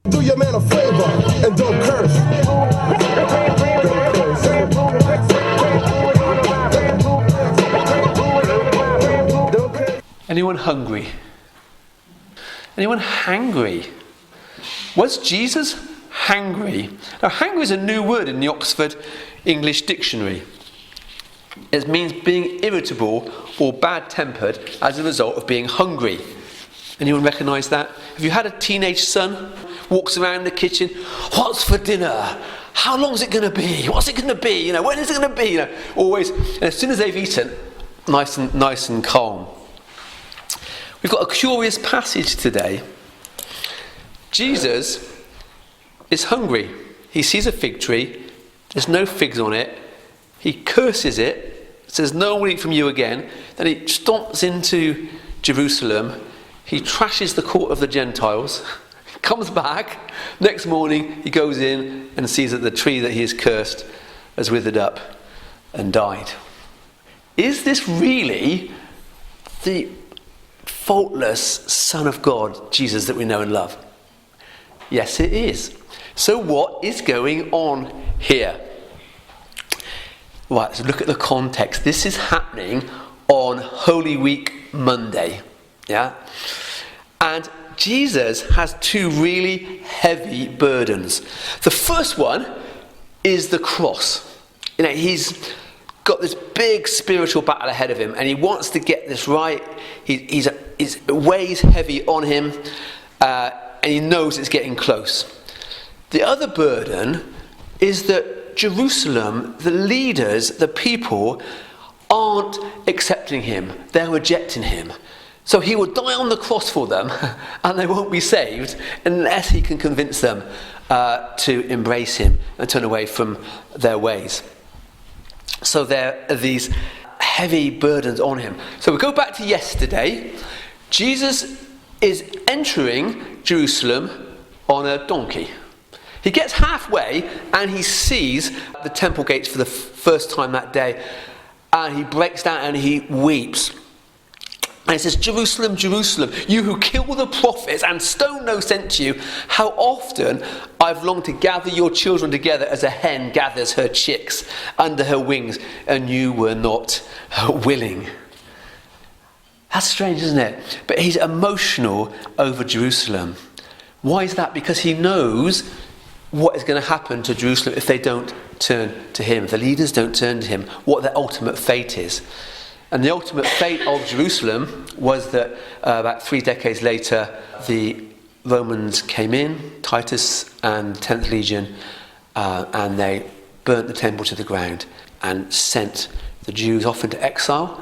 Do your man a favor and don't curse. Anyone hungry? Anyone hangry? Was Jesus hangry? Now, hangry is a new word in the Oxford English Dictionary. It means being irritable or bad-tempered as a result of being hungry. Anyone recognise that? Have you had a teenage son walks around the kitchen? What's for dinner? How long is it going to be? What's it going to be? When is it going to be? Always. And as soon as they've eaten, nice and calm. We've got a curious passage today. Jesus is hungry. He sees a fig tree. There's no figs on it. He curses it. Says, "No one will eat from you again." Then he stomps into Jerusalem. He trashes the court of the Gentiles. Comes back. Next morning, he goes in and sees that the tree that he has cursed has withered up and died. Is this really the faultless Son of God, Jesus, that we know and love? Yes, it is. So what is going on here? Right, so look at the context. This is happening on Holy Week Monday. Yeah? And Jesus has two really heavy burdens. The first one is the cross. He's got this big spiritual battle ahead of him, and he wants to get this right. It weighs heavy on him, and he knows it's getting close. The other burden is that Jerusalem, the leaders, the people, aren't accepting him. They're rejecting him. So he will die on the cross for them, and they won't be saved unless he can convince them to embrace him and turn away from their ways. So there are these heavy burdens on him. So we go back to yesterday. Jesus is entering Jerusalem on a donkey. He gets halfway and he sees the temple gates for the first time that day, and he breaks down and he weeps. And he says, "Jerusalem, Jerusalem, you who kill the prophets and stone those sent to you, how often I've longed to gather your children together as a hen gathers her chicks under her wings, and you were not willing." That's strange, isn't it? But he's emotional over Jerusalem. Why is that? Because he knows what is going to happen to Jerusalem if they don't turn to him, if the leaders don't turn to him, what their ultimate fate is. And the ultimate fate of Jerusalem was that about 3 decades later, the Romans came in, Titus and 10th Legion, and they burnt the temple to the ground and sent the Jews off into exile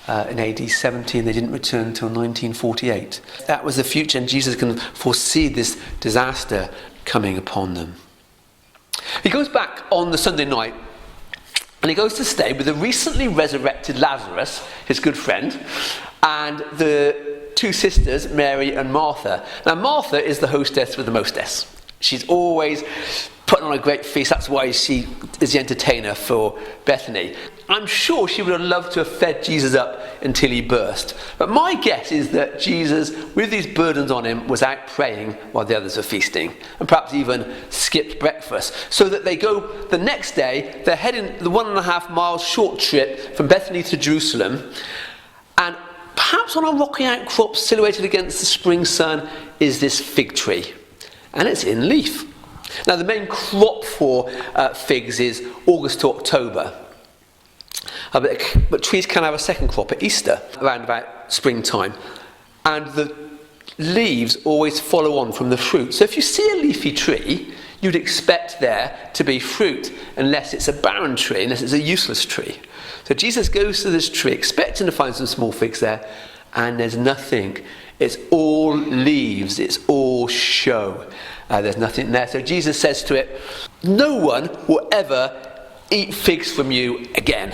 in AD 70, and they didn't return until 1948. That was the future, and Jesus can foresee this disaster coming upon them. He goes back on the Sunday night, and he goes to stay with the recently resurrected Lazarus, his good friend, and the two sisters, Mary and Martha. Now, Martha is the hostess with the mostess. She's always putting on a great feast. That's why she is the entertainer for Bethany. I'm sure she would have loved to have fed Jesus up until he burst. But my guess is that Jesus, with these burdens on him, was out praying while the others were feasting, and perhaps even skipped breakfast. So that they go the next day, they're heading the 1.5 mile short trip from Bethany to Jerusalem, and perhaps on a rocky outcrop silhouetted against the spring sun is this fig tree, and it's in leaf. Now, the main crop for figs is August to October. But trees can have a second crop at Easter, around about springtime. And the leaves always follow on from the fruit. So if you see a leafy tree, you'd expect there to be fruit, unless it's a barren tree, unless it's a useless tree. So Jesus goes to this tree, expecting to find some small figs there, and there's nothing. It's all leaves, it's all show. There's nothing there. So Jesus says to it, "No one will ever eat figs from you again."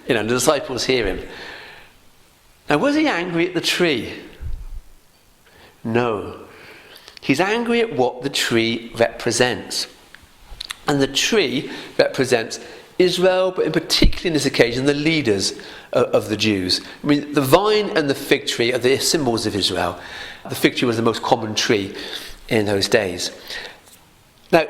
The disciples hear him. Now, was he angry at the tree? No. He's angry at what the tree represents. And the tree represents Israel, but in particular in this occasion, the leaders of the Jews. I mean, the vine and the fig tree are the symbols of Israel. The fig tree was the most common tree in those days. Now,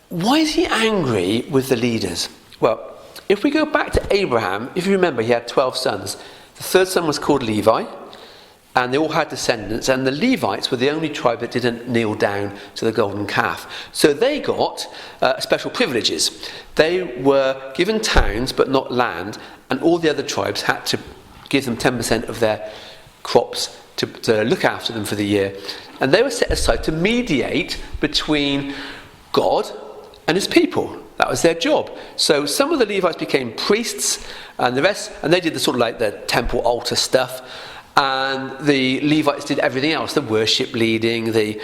why is he angry with the leaders? Well, if we go back to Abraham, if you remember, he had 12 sons. The third son was called Levi, and they all had descendants, and the Levites were the only tribe that didn't kneel down to the golden calf. So they got special privileges. They were given towns but not land, and all the other tribes had to give them 10% of their crops to look after them for the year. And they were set aside to mediate between God and his people. That was their job. So some of the Levites became priests, and the rest, and they did the sort of like the temple altar stuff. And the Levites did everything else: the worship leading, the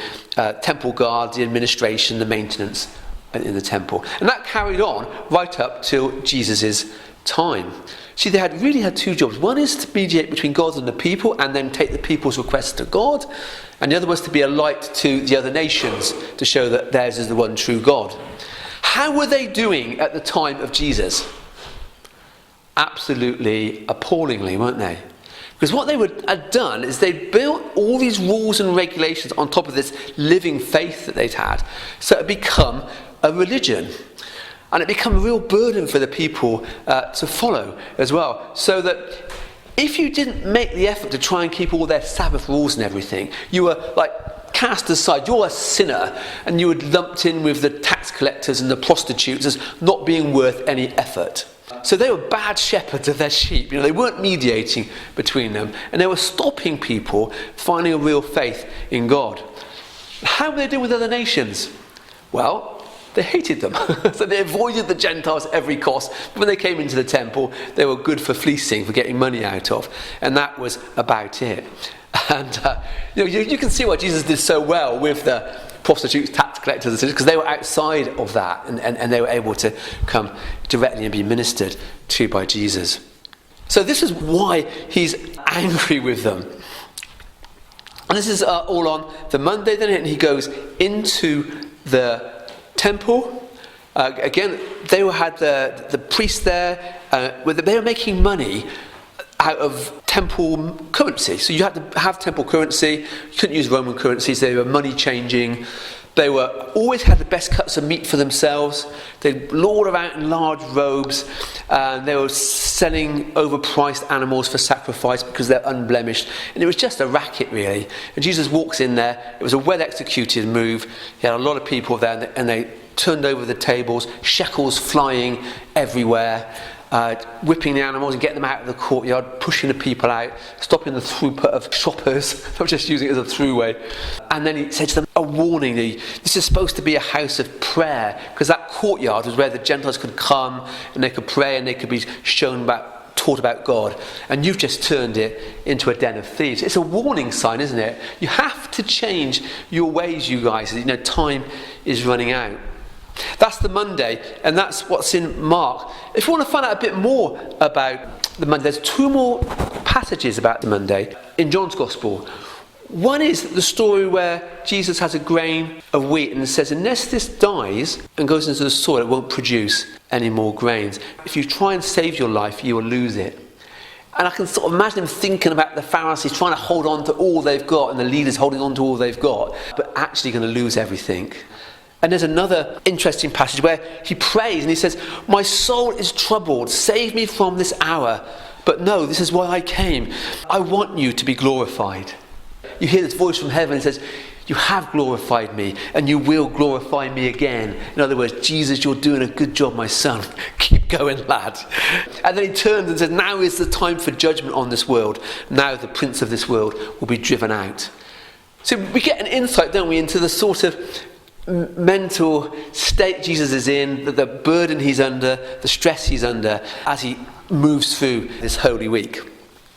temple guard, the administration, the maintenance in the temple. And that carried on right up till Jesus' time. See, they really had two jobs. One is to mediate between God and the people, and then take the people's requests to God. And the other was to be a light to the other nations, to show that theirs is the one true God. How were they doing at the time of Jesus? Absolutely appallingly, weren't they? Because what they had done is they built all these rules and regulations on top of this living faith that they'd had. So it had become a religion. And it became a real burden for the people to follow as well. So that if you didn't make the effort to try and keep all their Sabbath rules and everything, you were like cast aside. You're a sinner, and you were lumped in with the tax collectors and the prostitutes as not being worth any effort. So they were bad shepherds of their sheep. They weren't mediating between them, and they were stopping people finding a real faith in God. How were they doing with other nations? Well, they hated them. So they avoided the Gentiles at every cost. When they came into the temple, they were good for fleecing, for getting money out of. And that was about it. And you can see why Jesus did so well with the prostitutes, tax collectors, because they were outside of that, and they were able to come directly and be ministered to by Jesus. So this is why he's angry with them. And this is all on the Monday, then he goes into the temple. Again, they had the priests there. They were making money out of temple currency. So you had to have temple currency. You couldn't use Roman currencies. They were money changing. They always had the best cuts of meat for themselves. They lord about in large robes. They were selling overpriced animals for sacrifice because they're unblemished. And it was just a racket, really. And Jesus walks in there. It was a well-executed move. He had a lot of people there, and they turned over the tables, shekels flying everywhere. Whipping the animals and getting them out of the courtyard, pushing the people out, stopping the throughput of shoppers. I'm just using it as a throughway. And then he said to them, a warning, this is supposed to be a house of prayer, because that courtyard was where the Gentiles could come and they could pray and they could be taught about God. And you've just turned it into a den of thieves. It's a warning sign, isn't it? You have to change your ways, you guys. Time is running out. That's the Monday, and that's what's in Mark. If you want to find out a bit more about the Monday, there's two more passages about the Monday in John's Gospel. One is the story where Jesus has a grain of wheat, and it says, unless this dies and goes into the soil, it won't produce any more grains. If you try and save your life, you will lose it. And I can sort of imagine him thinking about the Pharisees trying to hold on to all they've got, and the leaders holding on to all they've got, but actually going to lose everything. And there's another interesting passage where he prays and he says, my soul is troubled, save me from this hour. But no, this is why I came. I want you to be glorified. You hear this voice from heaven and says, you have glorified me and you will glorify me again. In other words, Jesus, you're doing a good job, my son. Keep going, lad. And then he turns and says, now is the time for judgment on this world. Now the prince of this world will be driven out. So we get an insight, don't we, into the sort of mental state Jesus is in, the burden he's under, the stress he's under as he moves through this Holy Week.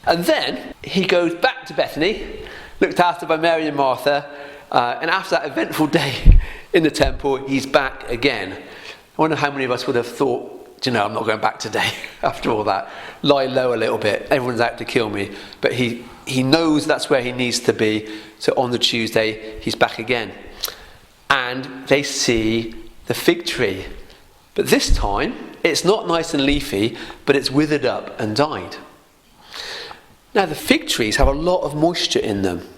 And then he goes back to Bethany, looked after by Mary and Martha, and after that eventful day in the temple, he's back again. I wonder how many of us would have thought, I'm not going back today after all that. Lie low a little bit, everyone's out to kill me. But he knows that's where he needs to be, so on the Tuesday, he's back again. And they see the fig tree. But this time, it's not nice and leafy, but it's withered up and died. Now, the fig trees have a lot of moisture in them.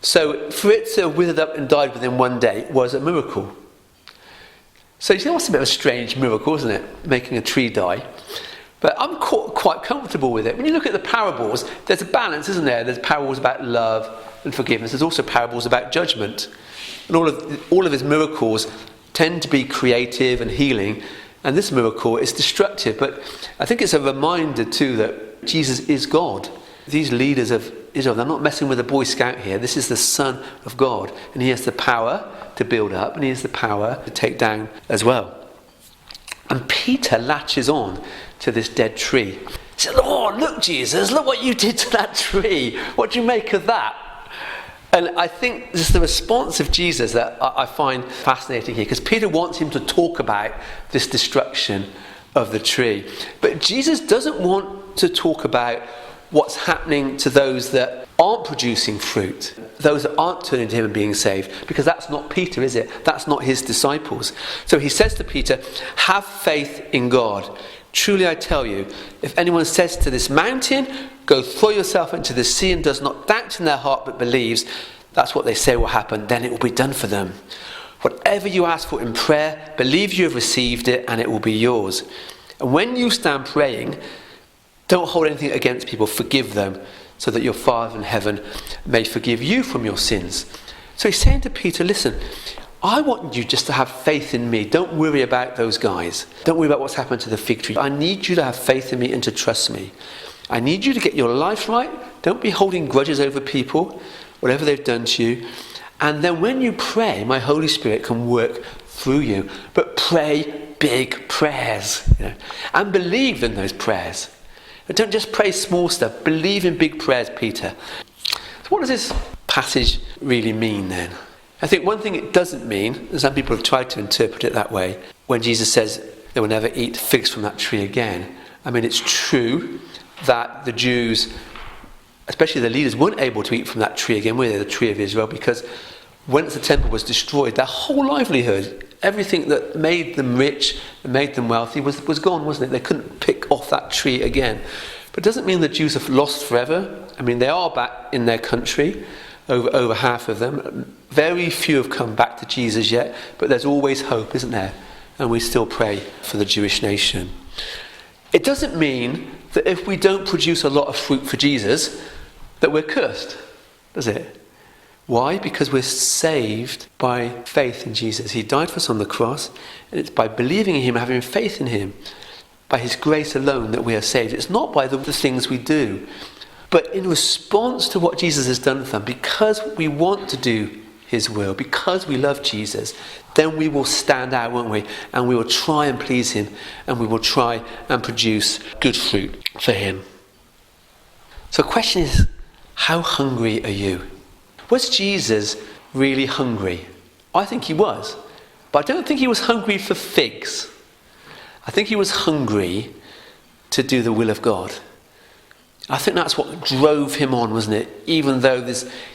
So for it to have withered up and died within one day was a miracle. So you see, that's a bit of a strange miracle, isn't it? Making a tree die. But I'm quite comfortable with it. When you look at the parables, there's a balance, isn't there? There's parables about love and forgiveness. There's also parables about judgment. And all of his miracles tend to be creative and healing. And this miracle is destructive. But I think it's a reminder too that Jesus is God. These leaders of Israel, they're not messing with a Boy Scout here. This is the Son of God. And he has the power to build up, and he has the power to take down as well. And Peter latches on to this dead tree. He said, "Oh, look, Jesus, look what you did to that tree. What do you make of that?" And I think this is the response of Jesus that I find fascinating here, because Peter wants him to talk about this destruction of the tree. But Jesus doesn't want to talk about what's happening to those that aren't producing fruit, those that aren't turning to him and being saved, because that's not Peter, is it? That's not his disciples. So he says to Peter, "Have faith in God. Truly I tell you, if anyone says to this mountain, 'Go throw yourself into the sea,' and does not doubt in their heart but believes," that's what they say will happen, "then it will be done for them. Whatever you ask for in prayer, believe you have received it and it will be yours. And when you stand praying, don't hold anything against people, forgive them, so that your Father in heaven may forgive you from your sins." So he's saying to Peter, listen, I want you just to have faith in me. Don't worry about those guys. Don't worry about what's happened to the fig tree. I need you to have faith in me and to trust me. I need you to get your life right. Don't be holding grudges over people, whatever they've done to you. And then when you pray, my Holy Spirit can work through you. But pray big prayers, and believe in those prayers. But don't just pray small stuff. Believe in big prayers, Peter. So what does this passage really mean then? I think one thing it doesn't mean, and some people have tried to interpret it that way, when Jesus says they will never eat figs from that tree again. I mean, it's true that the Jews, especially the leaders, weren't able to eat from that tree again, were they? The tree of Israel, because once the temple was destroyed, their whole livelihood, everything that made them rich and made them wealthy was gone, wasn't it? They couldn't pick off that tree again. But it doesn't mean the Jews have lost forever. I mean, they are back in their country, over half of them. Very few have come back to Jesus yet, but there's always hope, isn't there? And we still pray for the Jewish nation. It doesn't mean that if we don't produce a lot of fruit for Jesus, that we're cursed, does it? Why? Because we're saved by faith in Jesus. He died for us on the cross, and it's by believing in him, having faith in him, by his grace alone that we are saved. It's not by the things we do. But in response to what Jesus has done for them, because we want to do his will, because we love Jesus, then we will stand out, won't we? And we will try and please him, and we will try and produce good fruit for him. So the question is, how hungry are you? Was Jesus really hungry? I think he was. But I don't think he was hungry for figs. I think he was hungry to do the will of God. I think that's what drove him on, wasn't it? Even though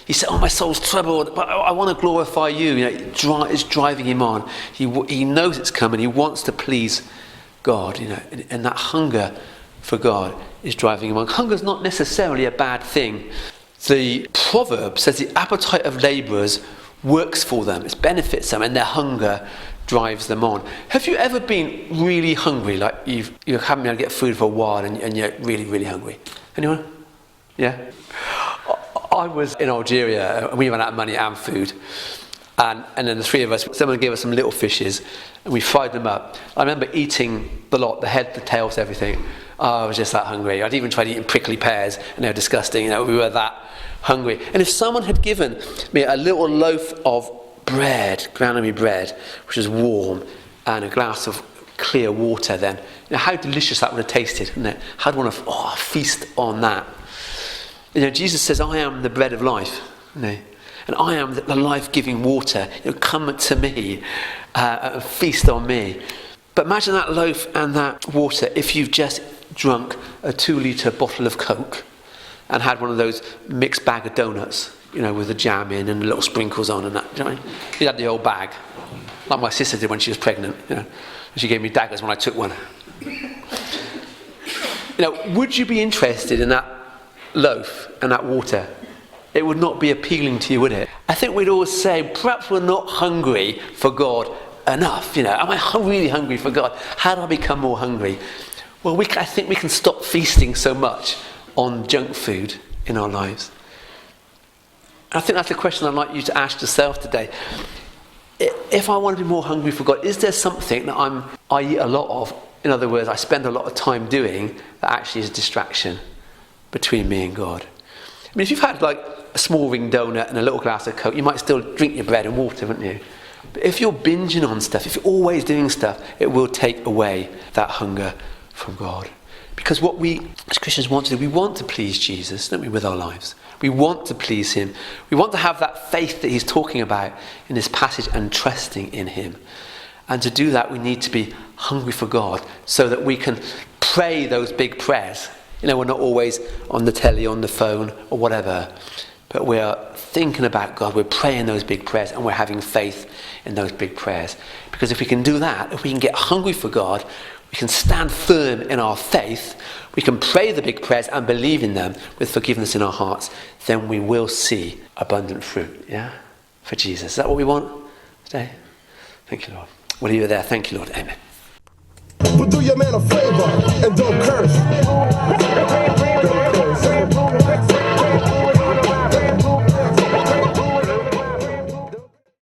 he said, "Oh, my soul's troubled, but I want to glorify you." It's driving him on. He knows it's coming. He wants to please God, and that hunger for God is driving him on. Hunger's not necessarily a bad thing. The proverb says the appetite of labourers works for them. It benefits them, and their hunger drives them on. Have you ever been really hungry, like you haven't been able to get food for a while, and you're really, really hungry? Anyone? Yeah? I was in Algeria, and we ran out of money and food. And then the three of us, someone gave us some little fishes, and we fried them up. I remember eating the lot, the head, the tails, everything. I was just that hungry. I'd even tried eating prickly pears, and they were disgusting. We were that hungry. And if someone had given me a little loaf of bread, ground wheat bread, which was warm, and a glass of clear water, then how delicious that would have tasted, wouldn't it? I'd want to feast on that. Jesus says, "I am the bread of life," and I am the life-giving water. Come to me, feast on me. But imagine that loaf and that water if you've just drunk a 2-litre bottle of Coke and had one of those mixed bag of donuts, with the jam in and little sprinkles on and that. You had the old bag, like my sister did when she was pregnant. She gave me daggers when I took one. Would you be interested in that loaf and that water? It would not be appealing to you, would it? I think we'd always say, perhaps we're not hungry for God enough? Am I really hungry for God? How do I become more hungry? Well, I think we can stop feasting so much on junk food in our lives. I think that's the question I'd like you to ask yourself today. If I want to be more hungry for God, is there something that I eat a lot of? In other words, I spend a lot of time doing that actually is a distraction between me and God. I mean, if you've had like a small ring donut and a little glass of Coke, you might still drink your bread and water, wouldn't you? But if you're binging on stuff, if you're always doing stuff, it will take away that hunger from God. Because what we as Christians want to do, we want to please Jesus, don't we, with our lives. We want to please him. We want to have that faith that he's talking about in this passage and trusting in him. And to do that, we need to be hungry for God so that we can pray those big prayers. We're not always on the telly, on the phone, or whatever. But we're thinking about God, we're praying those big prayers, and we're having faith in those big prayers. Because if we can do that, if we can get hungry for God, we can stand firm in our faith, we can pray the big prayers and believe in them with forgiveness in our hearts, then we will see abundant fruit, for Jesus. Is that what we want today? Thank you, Lord. We'll leave it there. Thank you, Lord. Amen. But do your man a favor and don't curse.